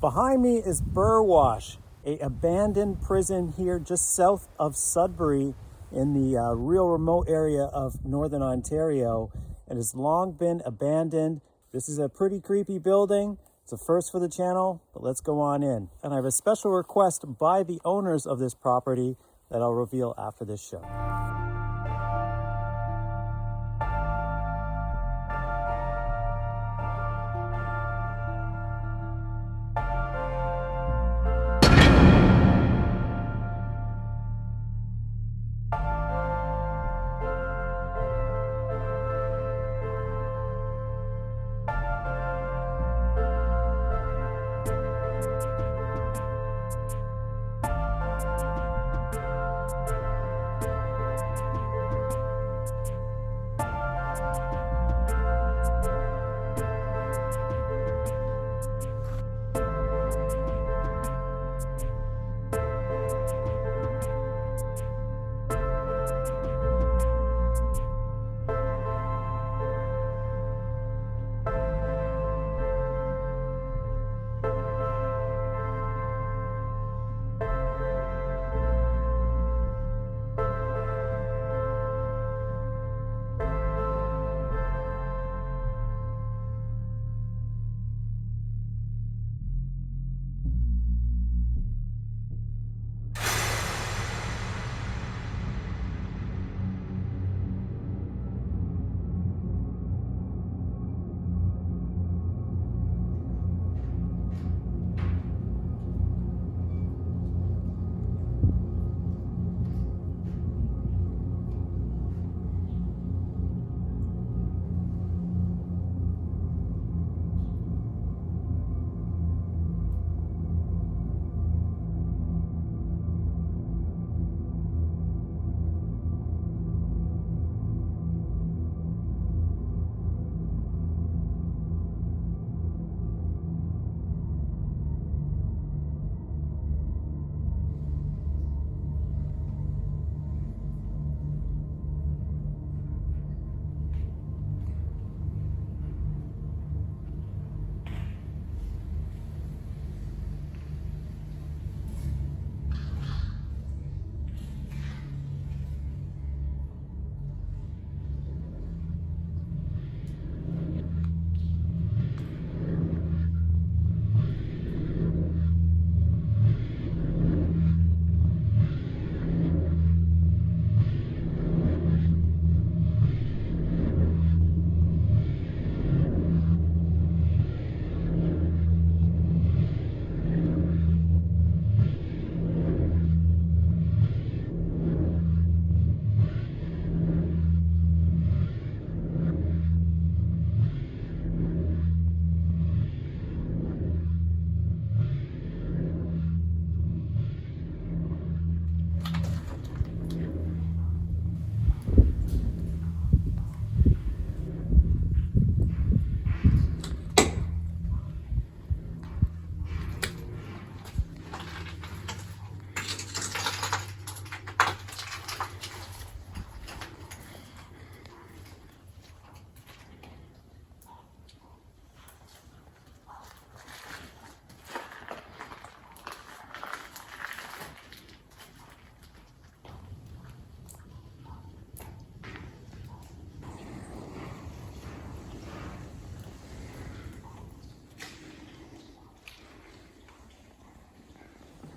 Behind me is Burwash, an abandoned prison here just south of Sudbury in the real remote area of Northern Ontario. It has long been abandoned. This is a pretty creepy building. It's a first for the channel, but let's go on in. And I have a special request by the owners of this property that I'll reveal after this show.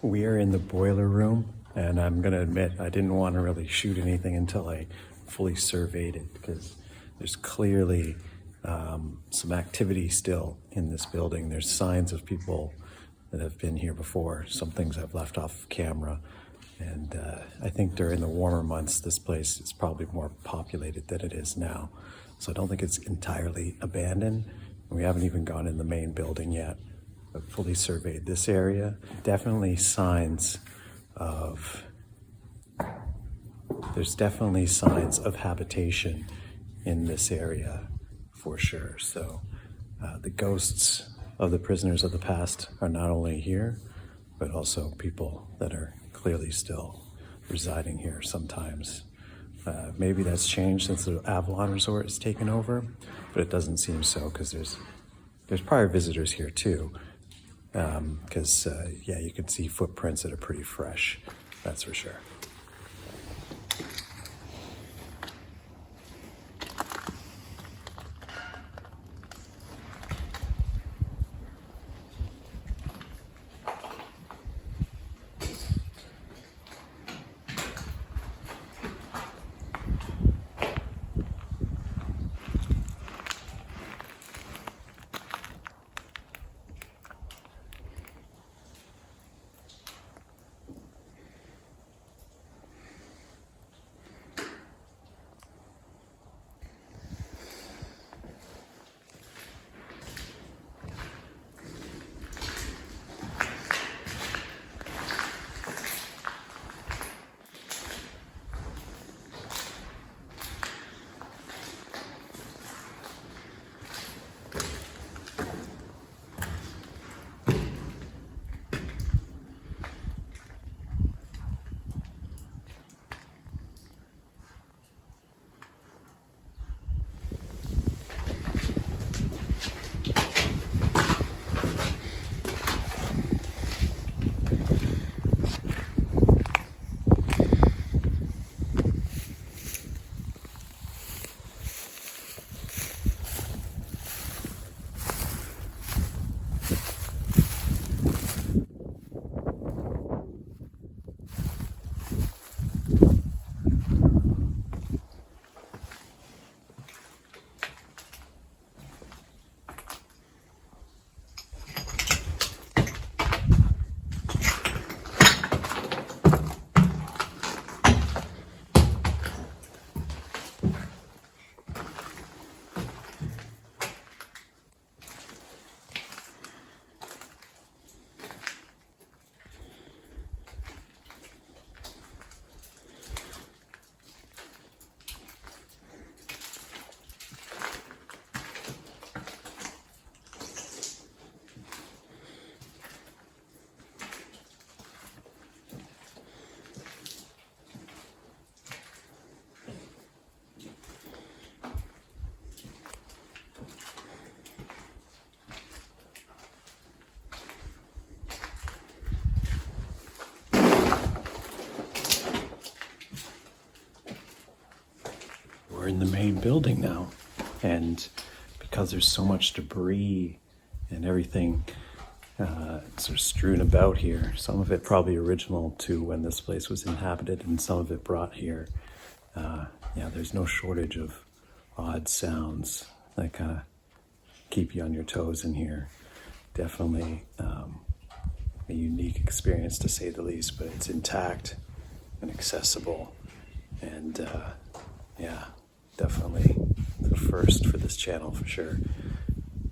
We are in the boiler room, and I'm going to admit I didn't want to really shoot anything until I fully surveyed it, because there's clearly some activity still in this building. There's signs of people that have been here before. Some things I've left off camera, and I think during the warmer months this place is probably more populated than it is now. So I don't think it's entirely abandoned. We haven't even gone in the main building yet. I've fully surveyed this area. Definitely signs of, there's definitely signs of habitation in this area for sure. So the ghosts of the prisoners of the past are not only here, but also people that are clearly still residing here sometimes. Maybe that's changed since the Avalon Resort has taken over, but it doesn't seem so, because there's prior visitors here too. because yeah, you can see footprints that are pretty fresh, that's for sure. We're in the main building now, and because there's so much debris and everything sort of strewn about here, some of it probably original to when this place was inhabited and some of it brought here, yeah, there's no shortage of odd sounds that kind of keep you on your toes in here. Definitely a unique experience to say the least, but it's intact and accessible, and yeah, definitely the first for this channel for sure.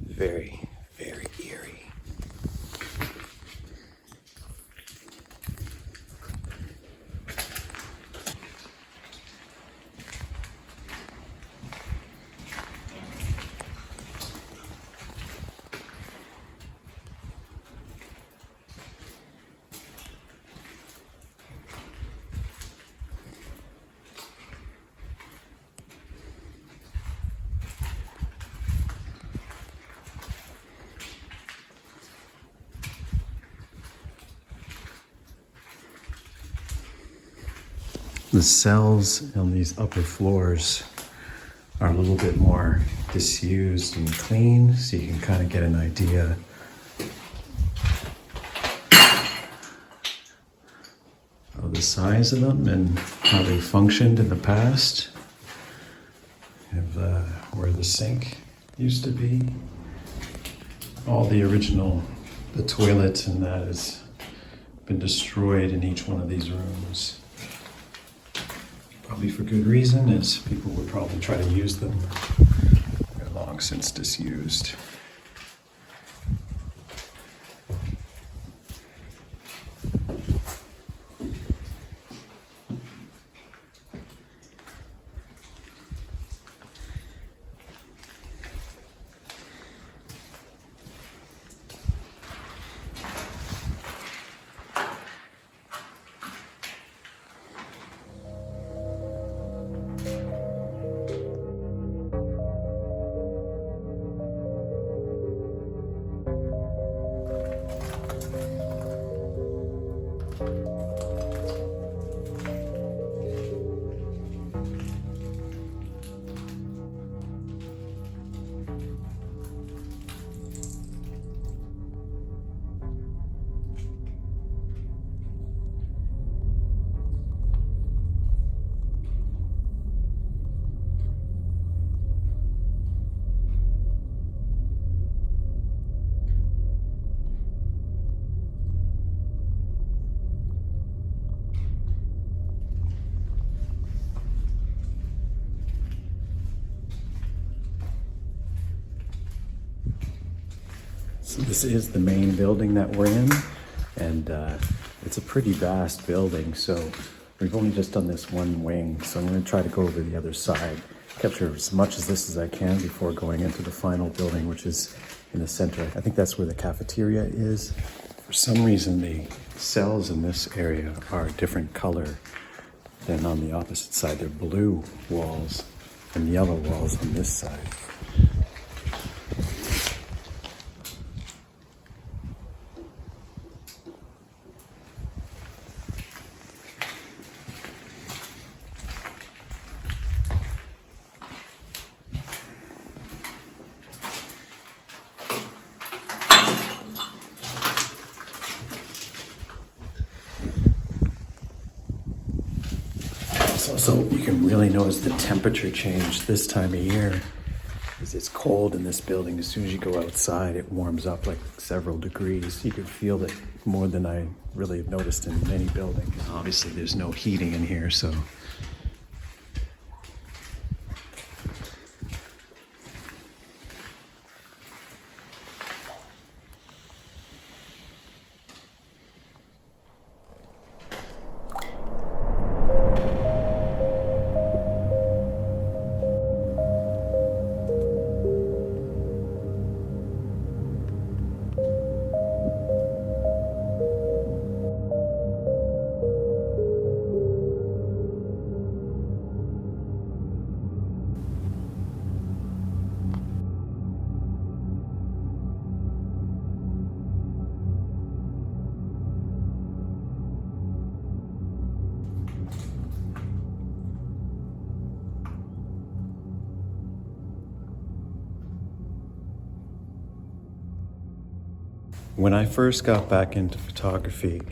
Very, very eerie. The cells on these upper floors are a little bit more disused and clean, so you can kind of get an idea of the size of them and how they functioned in the past. Of where the sink used to be. All the original, the toilet and that has been destroyed in each one of these rooms. Probably for good reason, as people would probably try to use them. They're long since disused. So this is the main building that we're in, and it's a pretty vast building, so we've only just done this one wing, so I'm going to try to go over the other side, capture as much of this as I can before going into the final building, which is in the center. I think that's where the cafeteria is. For some reason, the cells in this area are a different color than on the opposite side. They're blue walls and yellow walls on this side. So you can really notice the temperature change this time of year. It's cold in this building. As soon as you go outside, it warms up like several degrees. You can feel it more than I really have noticed in many buildings. Obviously, there's no heating in here, so. When I first got back into photography,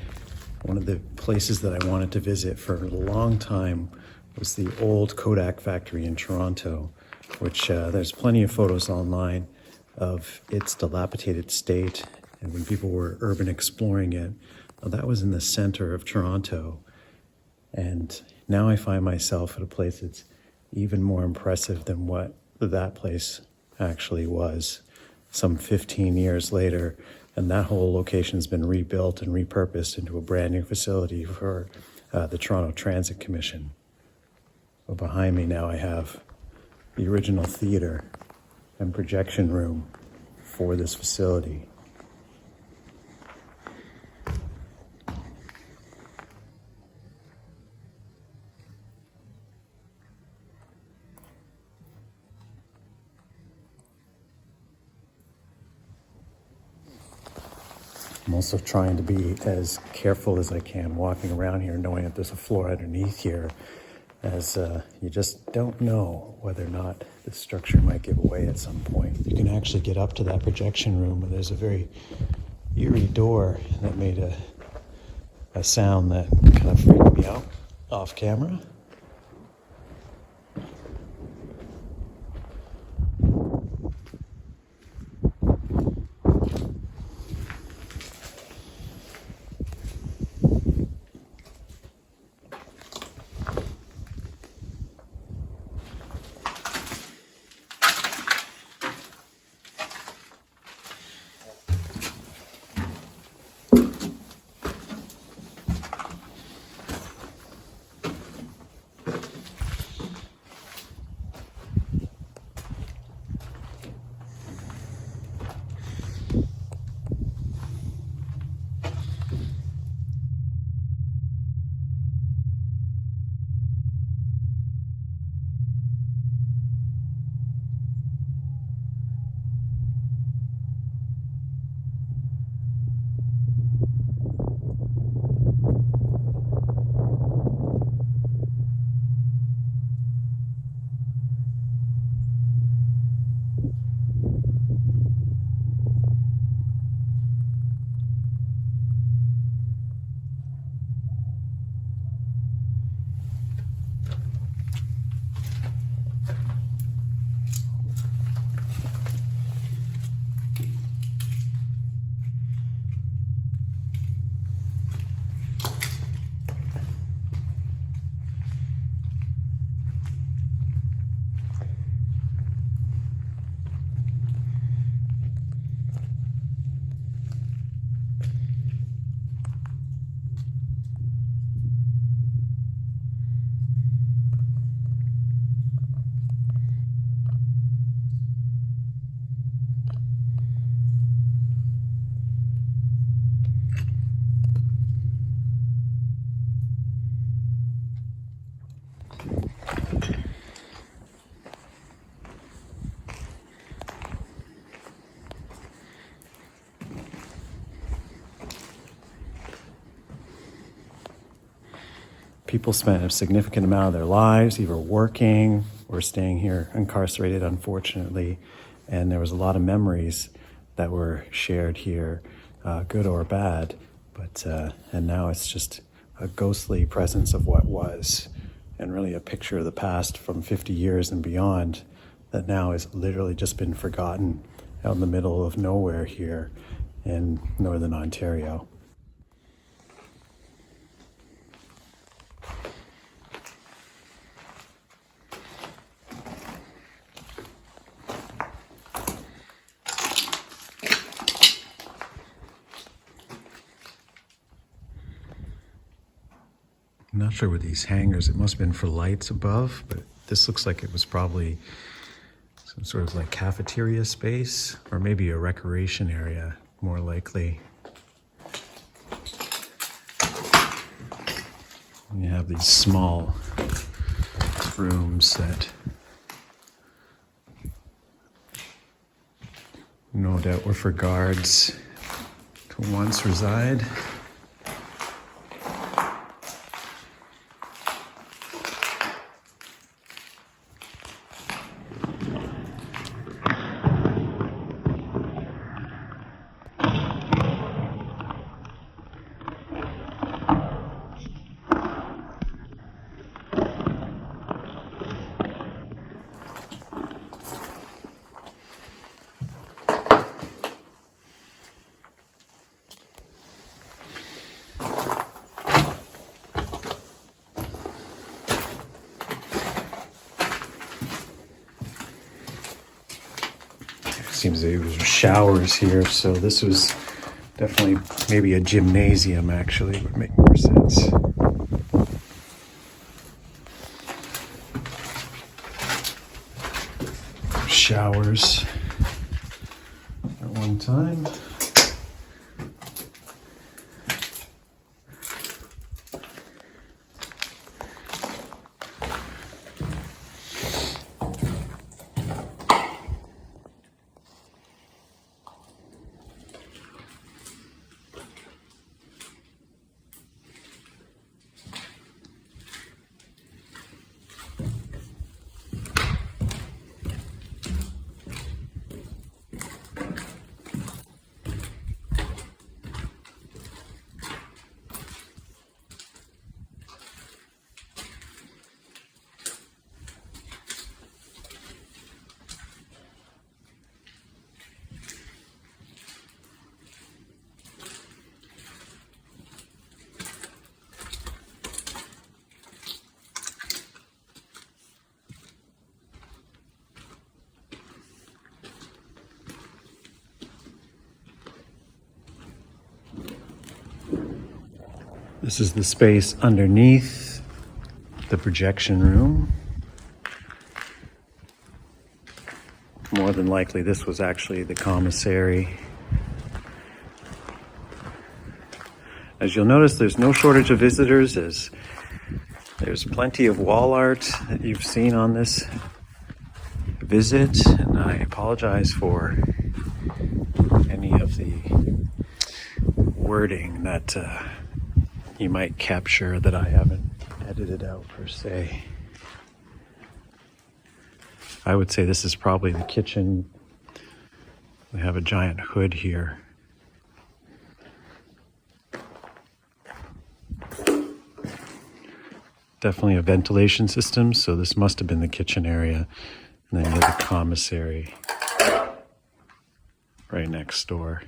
one of the places that I wanted to visit for a long time was the old Kodak factory in Toronto, which there's plenty of photos online of its dilapidated state. And when people were urban exploring it, that was in the center of Toronto. And now I find myself at a place that's even more impressive than what that place actually was some 15 years later. And that whole location has been rebuilt and repurposed into a brand new facility for the Toronto Transit Commission. But behind me now I have the original theater and projection room for this facility. I'm also trying to be as careful as I can walking around here, knowing that there's a floor underneath here, as you just don't know whether or not the structure might give away at some point. You can actually get up to that projection room, and there's a very eerie door that made a sound that kind of freaked me out off camera. people spent a significant amount of their lives either working or staying here incarcerated, unfortunately. And there was a lot of memories that were shared here, good or bad. But and now it's just a ghostly presence of what was, and really a picture of the past from 50 years and beyond that now has literally just been forgotten out in the middle of nowhere here in Northern Ontario. I'm not sure what these hangers, it must have been for lights above, but this looks like it was probably some sort of like cafeteria space, or maybe a recreation area, more likely. You have these small rooms that no doubt were for guards to once reside. Seems there was showers here, so this was definitely maybe a gymnasium, actually, would make more sense. Showers at one time. This is the space underneath the projection room. More than likely, this was actually the commissary. As you'll notice, there's no shortage of visitors, as there's plenty of wall art that you've seen on this visit, and I apologize for any of the wording that you might capture that I haven't edited out per se. I would say this is probably the kitchen. We have a giant hood here. Definitely a ventilation system, so this must have been the kitchen area. And then you have the commissary right next door.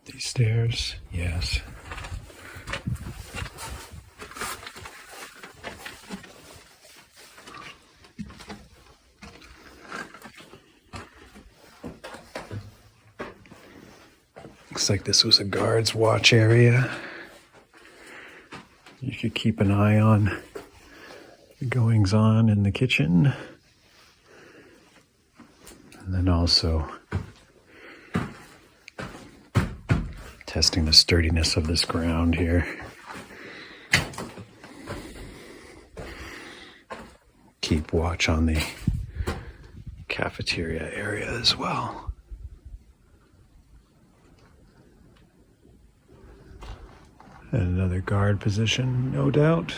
These stairs, yes. Looks like this was a guard's watch area. You could keep an eye on the goings on in the kitchen. And then also testing the sturdiness of this ground here. keep watch on the cafeteria area as well. And another guard position, no doubt.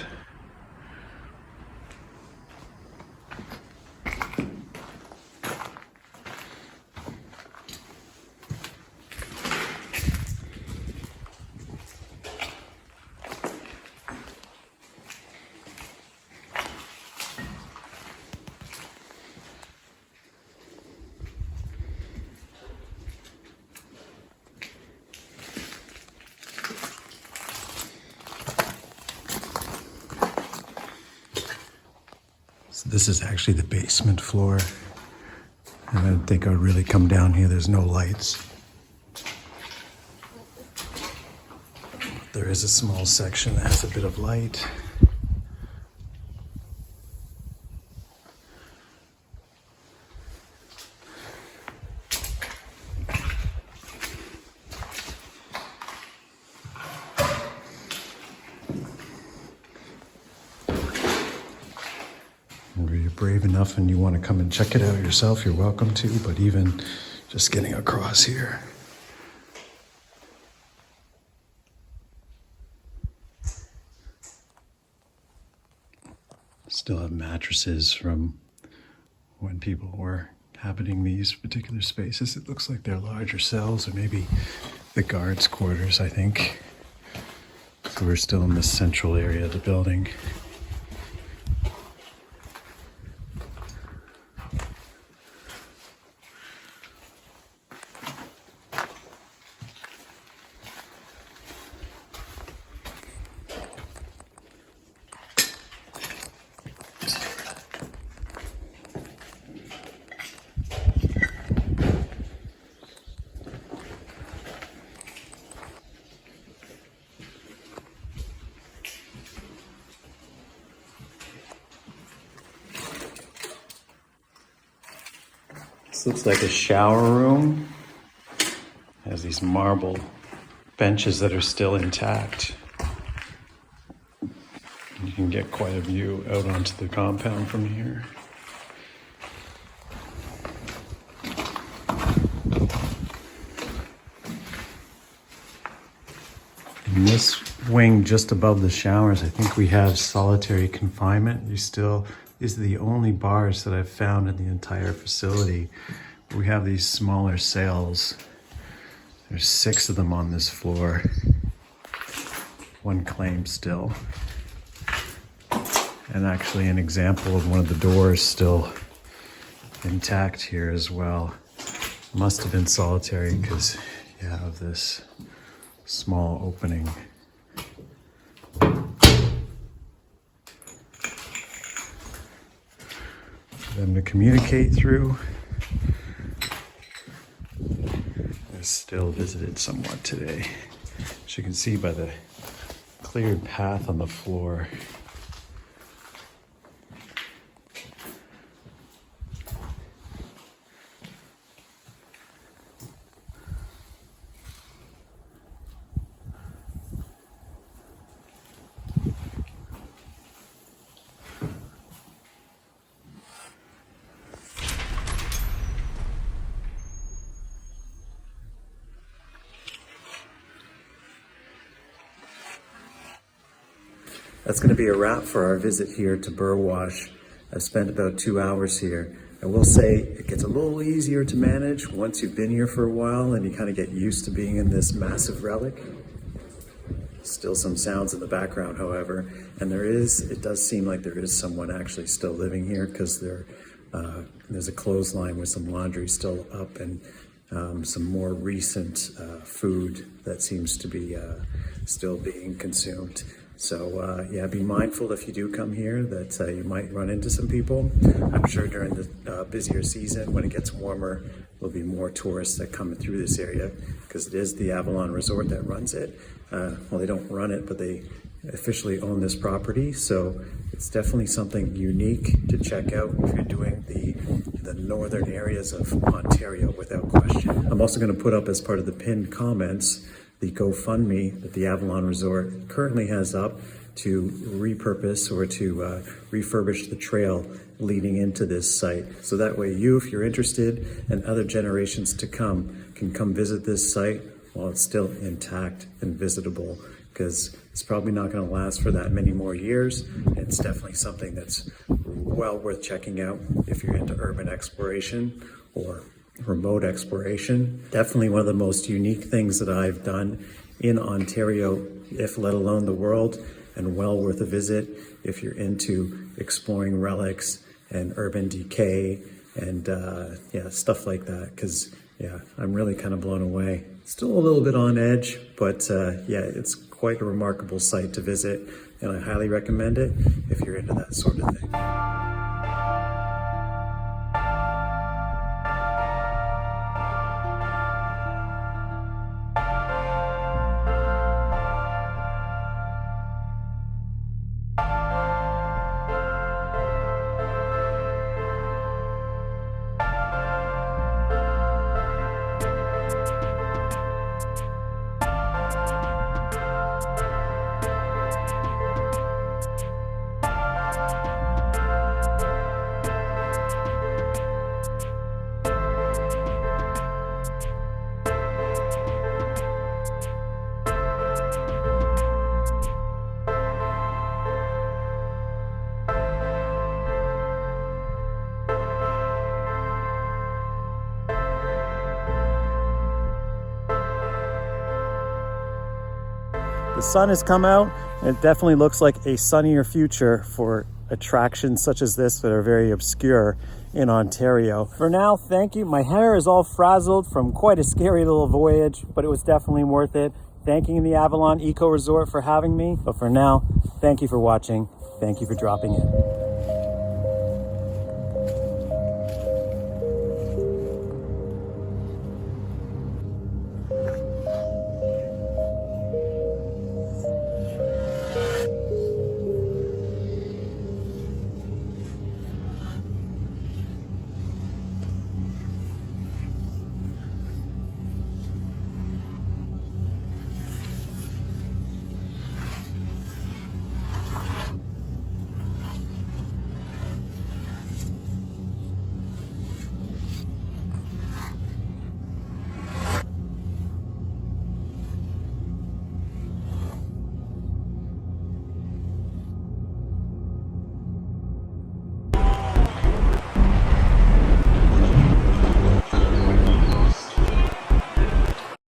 So this is actually the basement floor. And I didn't think I would really come down here. There's no lights. There is a small section that has a bit of light. If you're brave enough and you want to come and check it out yourself, you're welcome to, but even just getting across here. Still have mattresses from when people were inhabiting these particular spaces. It looks like they're larger cells, or maybe the guards' quarters, I think. So we're still in the central area of the building. This looks like a shower room. It has these marble benches that are still intact. You can get quite a view out onto the compound from here. In this wing just above the showers, I think we have solitary confinement. These are the only bars that I've found in the entire facility. We have these smaller cells. There's 6 of them on this floor. One claim still. And actually an example of one of the doors still intact here as well. Must have been solitary because you have this small opening. For them to communicate through. They're still visited somewhat today. As you can see by the cleared path on the floor. That's going to be a wrap for our visit here to Burwash. I've spent about 2 hours here. I will say it gets a little easier to manage once you've been here for a while and you kind of get used to being in this massive relic. Still some sounds in the background, however, and it does seem like there is someone actually still living here because there's a clothesline with some laundry still up and some more recent food that seems to be still being consumed. So yeah, be mindful if you do come here that you might run into some people. I'm sure during the busier season, when it gets warmer, there'll be more tourists that come through this area because it is the Avalon Resort that runs it. Well, they don't run it, but they officially own this property. So it's definitely something unique to check out if you're doing the northern areas of Ontario without question. I'm also going to put up as part of the pinned comments the GoFundMe that the Avalon Resort currently has up to repurpose or to refurbish the trail leading into this site. So that way you, if you're interested, and other generations to come, can come visit this site while it's still intact and visitable, because it's probably not going to last for that many more years. It's definitely something that's well worth checking out if you're into urban exploration or remote exploration. Definitely one of the most unique things that I've done in Ontario, if let alone the world, and well worth a visit if you're into exploring relics and urban decay and yeah, stuff like that, because yeah, I'm really kind of blown away. Still a little bit on edge, but yeah, it's quite a remarkable site to visit, and I highly recommend it if you're into that sort of thing. The sun has come out, and it definitely looks like a sunnier future for attractions such as this that are very obscure in Ontario. For now, thank you. My hair is all frazzled from quite a scary little voyage, but it was definitely worth it. Thanking the Avalon Eco Resort for having me. But for now, thank you for watching. Thank you for dropping in.